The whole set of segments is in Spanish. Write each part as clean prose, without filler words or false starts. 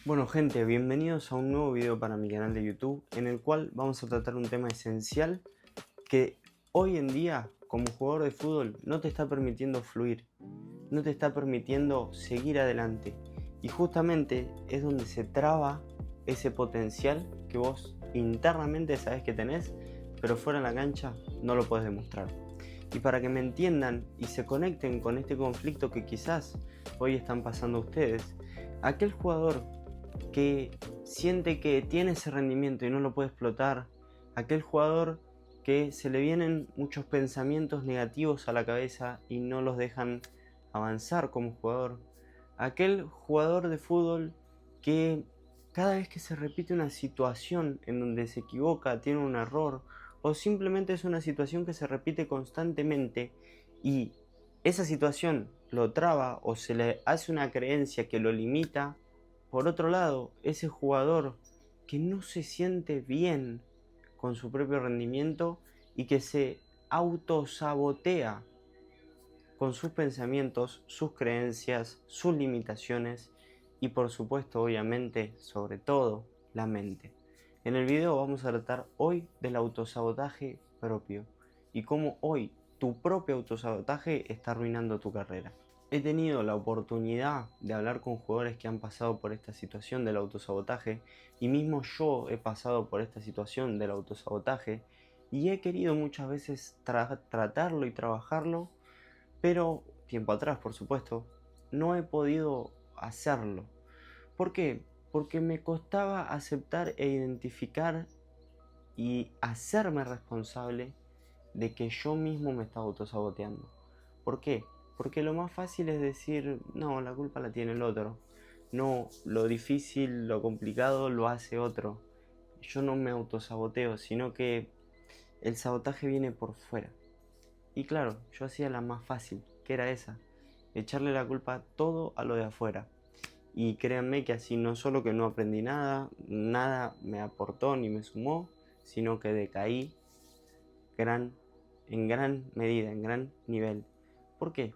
Bueno gente, bienvenidos a un nuevo video para mi canal de YouTube en el cual vamos a tratar un tema esencial que hoy en día como jugador de fútbol no te está permitiendo fluir, no te está permitiendo seguir adelante y justamente es donde se traba ese potencial que vos internamente sabes que tenés, pero fuera de la cancha no lo podés demostrar. Y para que me entiendan y se conecten con este conflicto que quizás hoy están pasando ustedes, aquel jugador que siente que tiene ese rendimiento y no lo puede explotar, aquel jugador que se le vienen muchos pensamientos negativos a la cabeza y no los dejan avanzar como jugador, aquel jugador de fútbol que cada vez que se repite una situación en donde se equivoca, tiene un error o simplemente es una situación que se repite constantemente y esa situación lo traba o se le hace una creencia que lo limita. Por otro lado, ese jugador que no se siente bien con su propio rendimiento y que se autosabotea con sus pensamientos, sus creencias, sus limitaciones y por supuesto, obviamente, sobre todo, la mente. En el video vamos a tratar hoy del autosabotaje propio y cómo hoy tu propio autosabotaje está arruinando tu carrera. He tenido la oportunidad de hablar con jugadores que han pasado por esta situación del autosabotaje y mismo yo he pasado por esta situación del autosabotaje y he querido muchas veces tratarlo y trabajarlo, pero tiempo atrás, por supuesto, no he podido hacerlo. ¿Por qué? Porque me costaba aceptar e identificar y hacerme responsable de que yo mismo me estaba autosaboteando. ¿Por qué? Porque lo más fácil es decir, no, la culpa la tiene el otro. No, lo difícil, lo complicado lo hace otro. Yo no me autosaboteo, sino que el sabotaje viene por fuera. Y claro, yo hacía la más fácil, que era esa, echarle la culpa todo a lo de afuera. Y créanme que así no solo que no aprendí nada, nada me aportó ni me sumó, sino que decaí en gran medida, en gran nivel. ¿Por qué?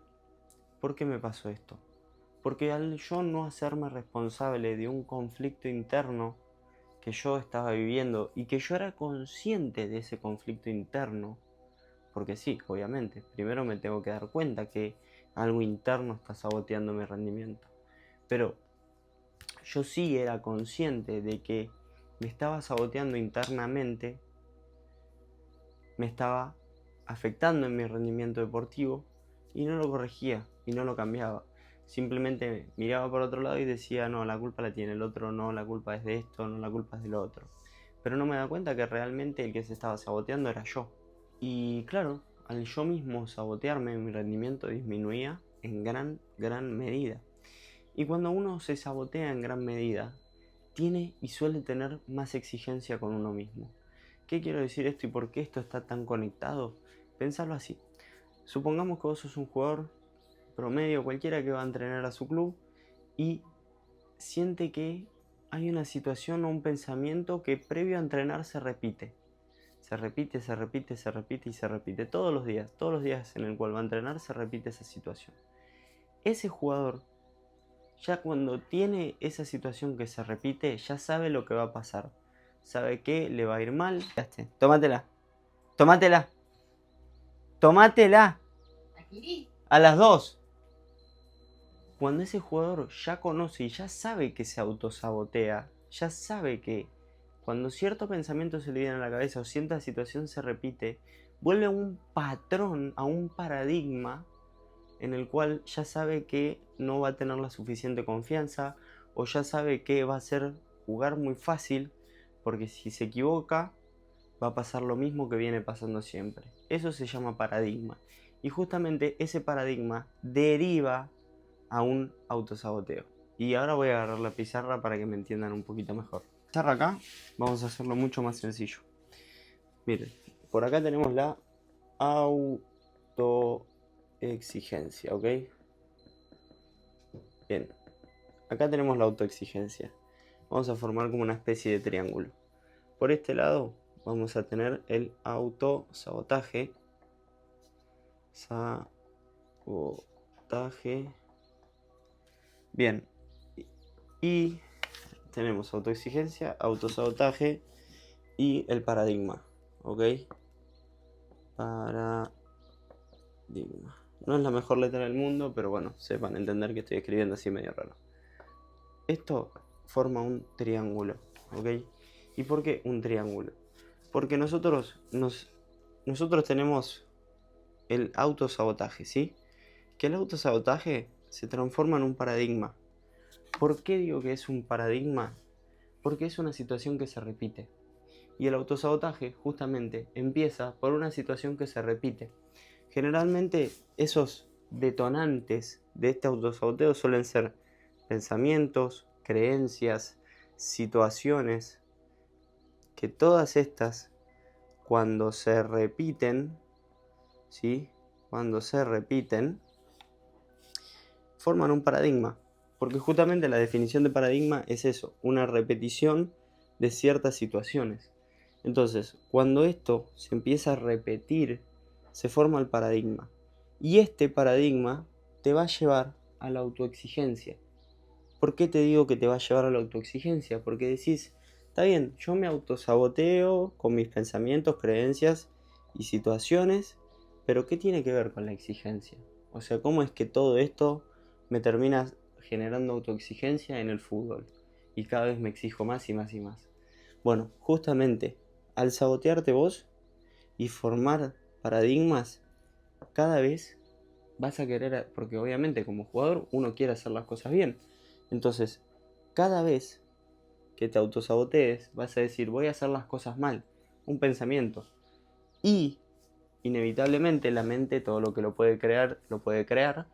¿Por qué me pasó esto? Porque al yo no hacerme responsable de un conflicto interno que yo estaba viviendo y que yo era consciente de ese conflicto interno, porque sí, obviamente, primero me tengo que dar cuenta que algo interno está saboteando mi rendimiento, pero yo sí era consciente de que me estaba saboteando internamente, me estaba afectando en mi rendimiento deportivo y no lo corregía y no lo cambiaba. Simplemente miraba por otro lado y decía, no, la culpa la tiene el otro, no, la culpa es de esto, no, la culpa es del otro. Pero no me da cuenta que realmente el que se estaba saboteando era yo. Y claro, al yo mismo sabotearme, mi rendimiento disminuía en gran medida. Y cuando uno se sabotea en gran medida, tiene y suele tener más exigencia con uno mismo. ¿Qué quiero decir esto y por qué esto está tan conectado? Pensarlo así. Supongamos que vos sos un jugador promedio cualquiera que va a entrenar a su club y siente que hay una situación o un pensamiento que previo a entrenar se repite. Se repite, se repite, se repite y se repite. Todos los días en el cual va a entrenar se repite esa situación. Ese jugador, ya cuando tiene esa situación que se repite, ya sabe lo que va a pasar. Sabe que le va a ir mal. Tómatela. Tómatela. Tómatela. A las dos. Cuando ese jugador ya conoce y ya sabe que se autosabotea, ya sabe que cuando cierto pensamiento se le viene a la cabeza o cierta situación se repite, vuelve a un patrón, a un paradigma en el cual ya sabe que no va a tener la suficiente confianza o ya sabe que va a ser jugar muy fácil porque si se equivoca va a pasar lo mismo que viene pasando siempre. Eso se llama paradigma y justamente ese paradigma deriva a un autosaboteo. Y ahora voy a agarrar la pizarra para que me entiendan un poquito mejor. Pizarra acá, vamos a hacerlo mucho más sencillo. Miren, por acá tenemos la autoexigencia, ¿ok? Bien, acá tenemos la autoexigencia. Vamos a formar como una especie de triángulo. Por este lado vamos a tener el autosabotaje. Sabotaje. Bien. Y tenemos autoexigencia, autosabotaje y el paradigma, ¿ok? Paradigma. No es la mejor letra del mundo, pero bueno, sepan entender que estoy escribiendo así medio raro. Esto forma un triángulo, ¿ok? ¿Y por qué un triángulo? Porque nosotros tenemos el autosabotaje, ¿sí? Que el autosabotaje se transforma en un paradigma. ¿Por qué digo que es un paradigma? Porque es una situación que se repite. Y el autosabotaje justamente empieza por una situación que se repite. Generalmente esos detonantes de este autosaboteo suelen ser pensamientos, creencias, situaciones, que todas estas, cuando se repiten, ¿sí? Cuando se repiten, forman un paradigma. Porque justamente la definición de paradigma es eso, una repetición de ciertas situaciones. Entonces, cuando esto se empieza a repetir, se forma el paradigma. Y este paradigma te va a llevar a la autoexigencia. ¿Por qué te digo que te va a llevar a la autoexigencia? Porque decís, está bien, yo me autosaboteo con mis pensamientos, creencias y situaciones, pero ¿qué tiene que ver con la exigencia? O sea, ¿cómo es que todo esto me termina generando autoexigencia en el fútbol? Y cada vez me exijo más y más y más. Bueno, justamente al sabotearte vos y formar paradigmas, cada vez vas a querer, porque obviamente como jugador uno quiere hacer las cosas bien. Entonces, cada vez que te autosabotees, vas a decir, voy a hacer las cosas mal. Un pensamiento. Y, inevitablemente, la mente, todo lo que lo puede crear, lo puede crear.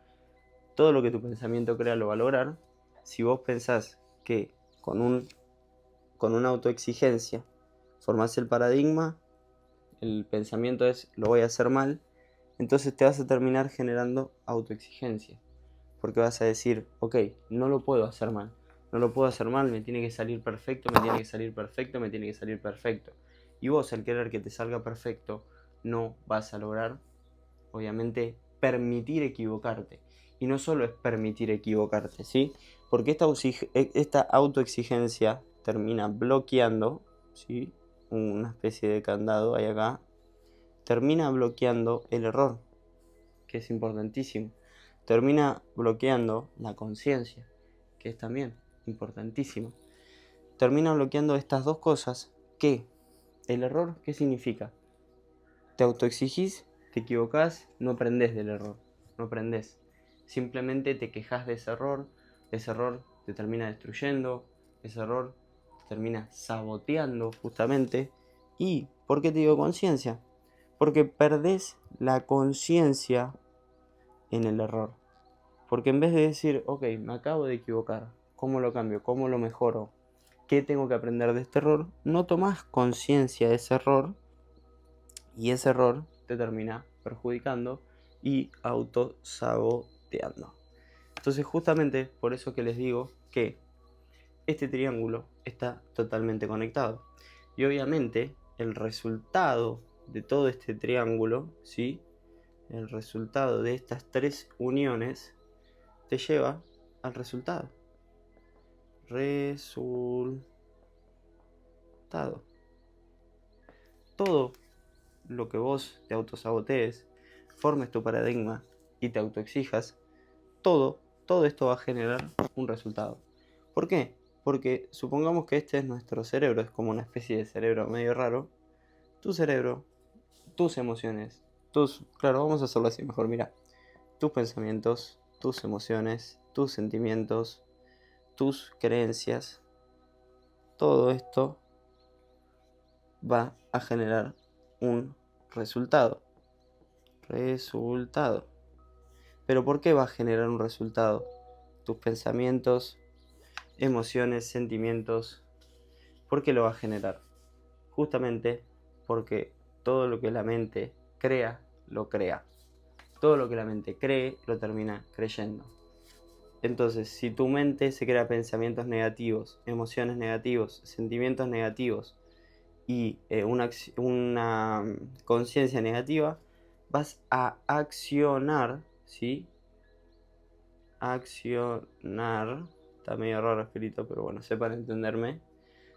Todo lo que tu pensamiento crea, lo va a lograr. Si vos pensás que con una autoexigencia formás el paradigma, el pensamiento es, lo voy a hacer mal, entonces te vas a terminar generando autoexigencia. Porque vas a decir, ok, no lo puedo hacer mal. No lo puedo hacer mal, me tiene que salir perfecto, me tiene que salir perfecto, me tiene que salir perfecto. Y vos, al querer que te salga perfecto, no vas a lograr, obviamente, permitir equivocarte. Y no solo es permitir equivocarte, ¿sí? Porque esta autoexigencia termina bloqueando, ¿sí? Una especie de candado hay acá. Termina bloqueando el error, que es importantísimo. Termina bloqueando la conciencia, que es también importantísimo. Termina bloqueando estas dos cosas que el error, ¿qué significa? Te autoexigís, te equivocás, no aprendés del error, no aprendés. Simplemente te quejas de ese error te termina destruyendo, ese error te termina saboteando justamente. ¿Y por qué te digo conciencia? Porque perdés la conciencia en el error. Porque en vez de decir, ok, me acabo de equivocar, ¿cómo lo cambio? ¿Cómo lo mejoro? ¿Qué tengo que aprender de este error? No tomás conciencia de ese error y ese error te termina perjudicando y autosaboteando. Entonces justamente por eso que les digo que este triángulo está totalmente conectado. Y obviamente el resultado de todo este triángulo, ¿sí? El resultado de estas tres uniones te lleva al resultado. Todo lo que vos te autosabotees, formes tu paradigma y te autoexijas, todo esto va a generar un resultado. ¿Por qué? Porque supongamos que este es nuestro cerebro, es como una especie de cerebro medio raro. Tu cerebro, tus emociones, claro, vamos a hacerlo así mejor, mira. Tus pensamientos, tus emociones, tus sentimientos, tus creencias, todo esto va a generar un resultado. ¿Pero por qué va a generar un resultado? Tus pensamientos, emociones, sentimientos. ¿Por qué lo va a generar? Justamente porque todo lo que la mente crea, lo crea. Todo lo que la mente cree, lo termina creyendo. Entonces, si tu mente se crea pensamientos negativos, emociones negativos, sentimientos negativos y una conciencia negativa, vas a accionar, ¿sí? Accionar está medio raro escrito, pero bueno, sepan entenderme,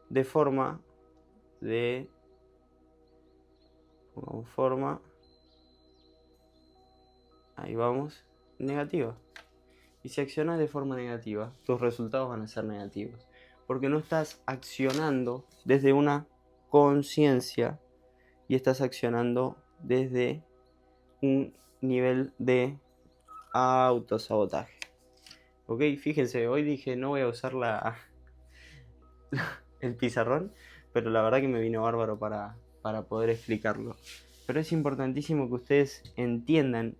de forma de... Pongamos forma, ahí vamos, negativa. Y si accionas de forma negativa, tus resultados van a ser negativos. Porque no estás accionando desde una conciencia y estás accionando desde un nivel de autosabotaje. Ok, fíjense, hoy dije no voy a usar el pizarrón, pero la verdad que me vino bárbaro para poder explicarlo. Pero es importantísimo que ustedes entiendan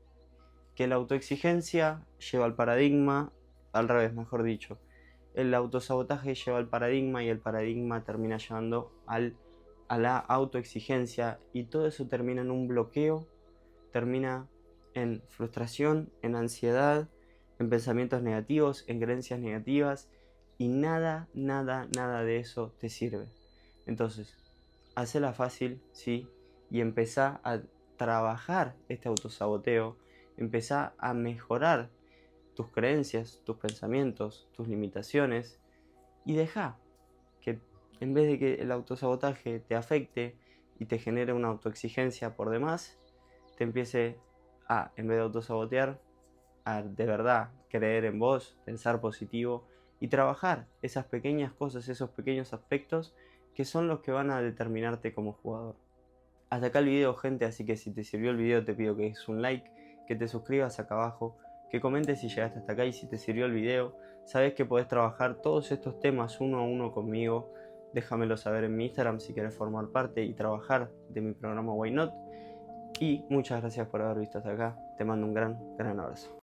que la autoexigencia lleva al paradigma, al revés, mejor dicho. El autosabotaje lleva al paradigma y el paradigma termina llevando a la autoexigencia y todo eso termina en un bloqueo, termina en frustración, en ansiedad, en pensamientos negativos, en creencias negativas y nada de eso te sirve. Entonces, hacela fácil, sí, y empezá a trabajar este autosaboteo, empezá a mejorar tus creencias, tus pensamientos, tus limitaciones y deja que en vez de que el autosabotaje te afecte y te genere una autoexigencia por demás, te empiece a, en vez de autosabotear, a de verdad creer en vos, pensar positivo y trabajar esas pequeñas cosas, esos pequeños aspectos que son los que van a determinarte como jugador. Hasta acá el video, gente, así que si te sirvió el video te pido que des un like, que te suscribas acá abajo, que comentes si llegaste hasta acá y si te sirvió el video. Sabes que podés trabajar todos estos temas uno a uno conmigo. Déjamelo saber en mi Instagram si quieres formar parte y trabajar de mi programa Why Not. Y muchas gracias por haber visto hasta acá. Te mando un gran abrazo.